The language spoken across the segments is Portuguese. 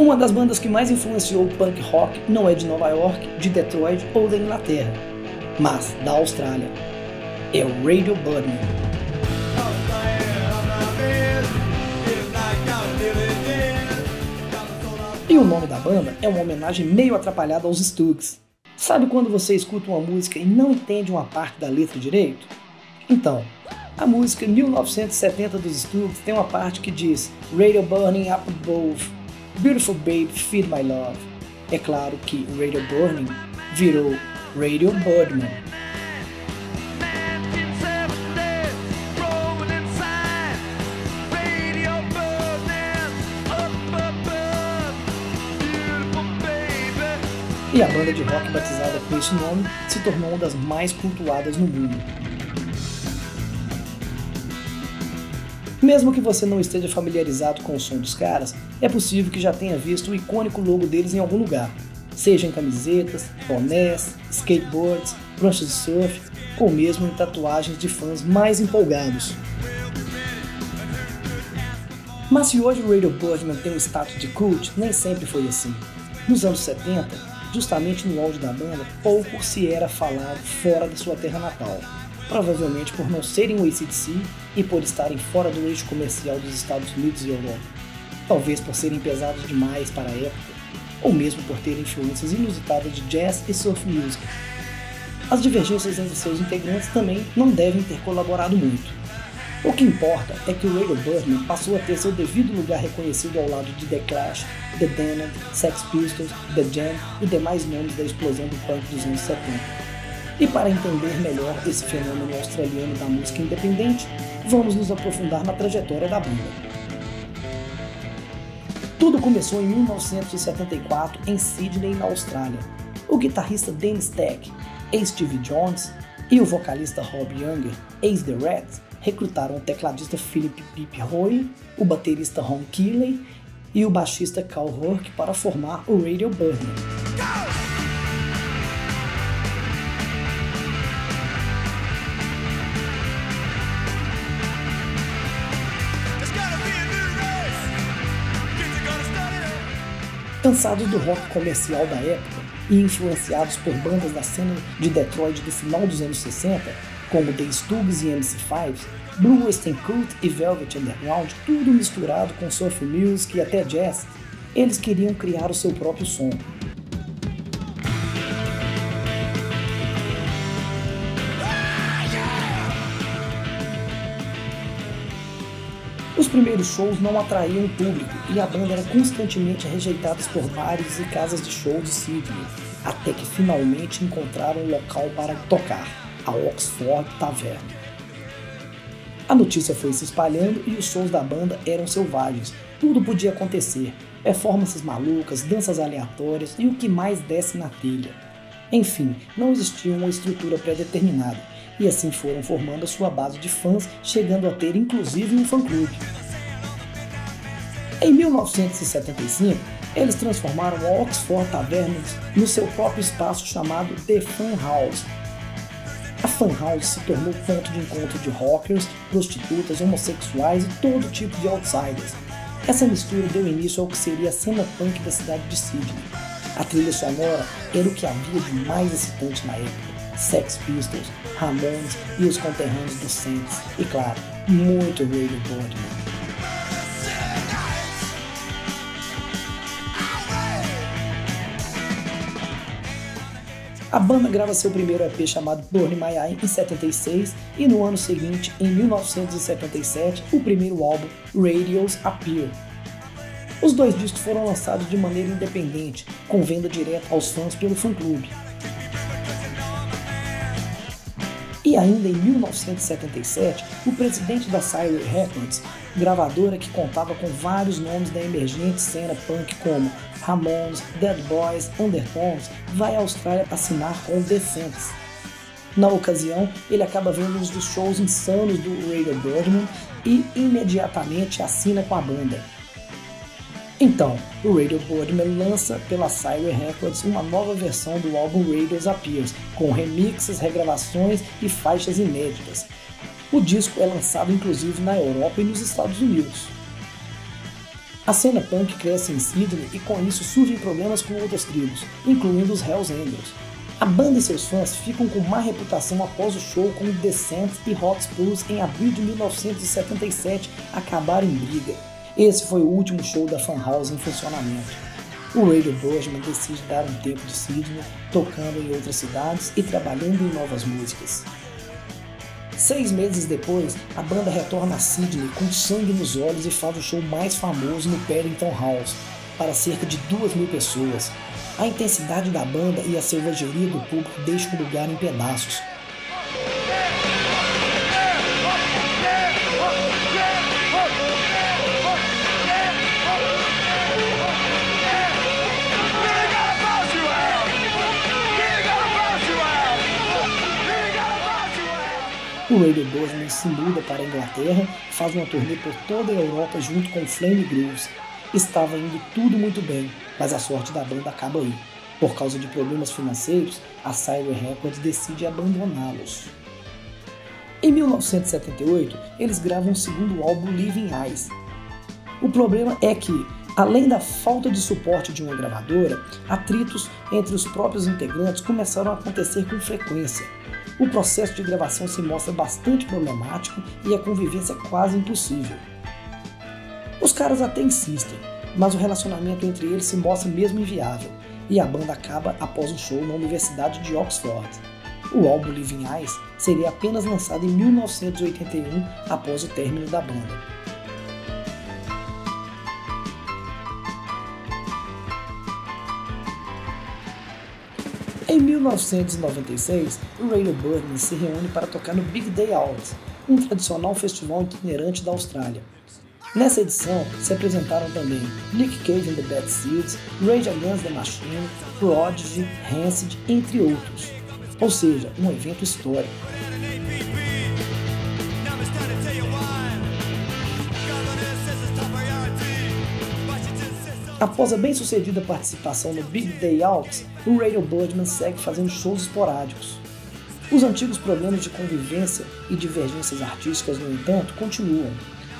Uma das bandas que mais influenciou o punk rock não é de Nova York, de Detroit ou da Inglaterra, mas da Austrália. É o Radio Birdman. E o nome da banda é uma homenagem meio atrapalhada aos Stooges. Sabe quando você escuta uma música e não entende uma parte da letra direito? Então, a música 1970 dos Stooges tem uma parte que diz Radio Burning Up Above, Beautiful Babe, Feed My Love. É claro que Radio Burning virou Radio Birdman. E a banda de rock batizada com esse nome se tornou uma das mais cultuadas no mundo. Mesmo que você não esteja familiarizado com o som dos caras, é possível que já tenha visto o icônico logo deles em algum lugar, seja em camisetas, bonés, skateboards, pranchas de surf ou mesmo em tatuagens de fãs mais empolgados. Mas se hoje o Radio Birdman tem um status de cult, nem sempre foi assim. Nos anos 70, justamente no auge da banda, pouco se era falado fora da sua terra natal, provavelmente por não serem o AC/DC e por estarem fora do eixo comercial dos Estados Unidos e Europa, talvez por serem pesados demais para a época, ou mesmo por terem influências inusitadas de jazz e surf music. As divergências entre seus integrantes também não devem ter colaborado muito. O que importa é que o Radio Birdman passou a ter seu devido lugar reconhecido ao lado de The Clash, The Damned, Sex Pistols, The Jam e demais nomes da explosão do punk dos anos 70. E para entender melhor esse fenômeno australiano da música independente, vamos nos aprofundar na trajetória da banda. Tudo começou em 1974 em Sydney, na Austrália. O guitarrista Dennis Stack, ex-Stevie Jones, e o vocalista Rob Younger, ex-The Rats, recrutaram o tecladista Philip "Pip" Roy, o baterista Ron Keeley e o baixista Carl Hurk para formar o Radio Birdman. Cansados do rock comercial da época e influenciados por bandas da cena de Detroit do final dos anos 60, como The Stooges e MC5, Blue Oyster Cult e Velvet Underground, tudo misturado com surf music e até jazz, eles queriam criar o seu próprio som. Os primeiros shows não atraíam o público e a banda era constantemente rejeitada por bares e casas de show de Sydney, até que finalmente encontraram um local para tocar, a Oxford Tavern. A notícia foi se espalhando e os shows da banda eram selvagens, tudo podia acontecer, performances malucas, danças aleatórias e o que mais desse na telha. Enfim, não existia uma estrutura pré-determinada, e assim foram formando a sua base de fãs, chegando a ter inclusive um fã-clube. Em 1975, eles transformaram a Oxford Tavern no seu próprio espaço chamado The Fun House. A Fun House se tornou ponto de encontro de rockers, prostitutas, homossexuais e todo tipo de outsiders. Essa mistura deu início ao que seria a cena punk da cidade de Sydney. A trilha sonora era o que havia de mais excitante na época. Sex Pistols, Ramones e os conterrâneos do Saints. E claro, muito Radio Birdman. A banda grava seu primeiro EP chamado Burn My Eye em 76 e no ano seguinte, em 1977, o primeiro álbum Radios Appear. Os dois discos foram lançados de maneira independente, com venda direta aos fãs pelo fã-clube. E ainda em 1977, o presidente da Sire Records, gravadora que contava com vários nomes da emergente cena punk como Ramones, Dead Boys, Undertones, vai à Austrália assinar com o The Saints. Na ocasião, ele acaba vendo um dos shows insanos do Radio Birdman e imediatamente assina com a banda. Então, o Radio Birdman lança pela Sire Records uma nova versão do álbum Radios Appears, com remixes, regravações e faixas inéditas. O disco é lançado inclusive na Europa e nos Estados Unidos. A cena punk cresce em Sydney e com isso surgem problemas com outras tribos, incluindo os Hells Angels. A banda e seus fãs ficam com má reputação após o show com The Saints e Hot Spurs em abril de 1977 acabaram em briga. Esse foi o último show da Fan House em funcionamento. O Radio Birdman decide dar um tempo de Sydney, tocando em outras cidades e trabalhando em novas músicas. 6 meses depois, a banda retorna a Sydney com sangue nos olhos e faz o show mais famoso no Paddington House, para cerca de 2.000 pessoas. A intensidade da banda e a selvageria do público deixam o lugar em pedaços. O Radio Birdman se muda para a Inglaterra e faz uma turnê por toda a Europa junto com Flame Grooves. Estava indo tudo muito bem, mas a sorte da banda acaba aí. Por causa de problemas financeiros, a Sire Records decide abandoná-los. Em 1978, eles gravam o segundo álbum Living Eyes. O problema é que, além da falta de suporte de uma gravadora, atritos entre os próprios integrantes começaram a acontecer com frequência. O processo de gravação se mostra bastante problemático e a convivência quase impossível. Os caras até insistem, mas o relacionamento entre eles se mostra mesmo inviável, e a banda acaba após um show na Universidade de Oxford. O álbum Living Eyes seria apenas lançado em 1981 após o término da banda. Em 1996, o Radio Birdman se reúne para tocar no Big Day Out, um tradicional festival itinerante da Austrália. Nessa edição, se apresentaram também Nick Cave and the Bad Seeds, Rage Against the Machine, Prodigy, Rancid, entre outros. Ou seja, um evento histórico. Após a bem-sucedida participação no Big Day Out, o Radio Birdman segue fazendo shows esporádicos. Os antigos problemas de convivência e divergências artísticas, no entanto, continuam.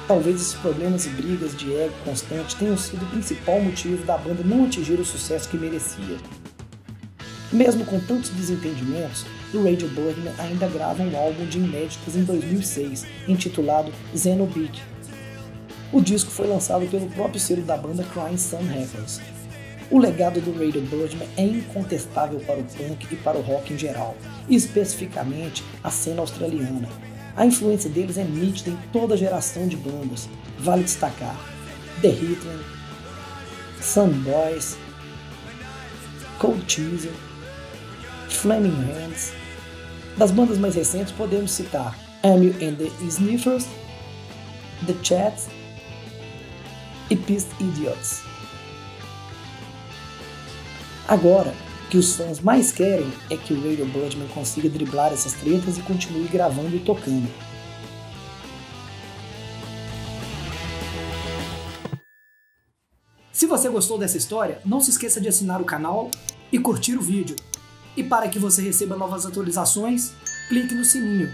Talvez esses problemas e brigas de ego constante tenham sido o principal motivo da banda não atingir o sucesso que merecia. Mesmo com tantos desentendimentos, o Radio Birdman ainda grava um álbum de inéditas em 2006, intitulado Xenobeat. O disco foi lançado pelo próprio selo da banda Crying Sun Records. O legado do Radio Birdman é incontestável para o punk e para o rock em geral, e especificamente a cena australiana. A influência deles é nítida em toda geração de bandas. Vale destacar The Hitman, Sun Boys, Cold Chisel, Flaming Hands. Das bandas mais recentes podemos citar Amil and the Sniffers, The Chats e Pissed Idiots. Agora, o que os fãs mais querem é que o Radio Birdman consiga driblar essas tretas e continue gravando e tocando. Se você gostou dessa história, não se esqueça de assinar o canal e curtir o vídeo. E para que você receba novas atualizações, clique no sininho.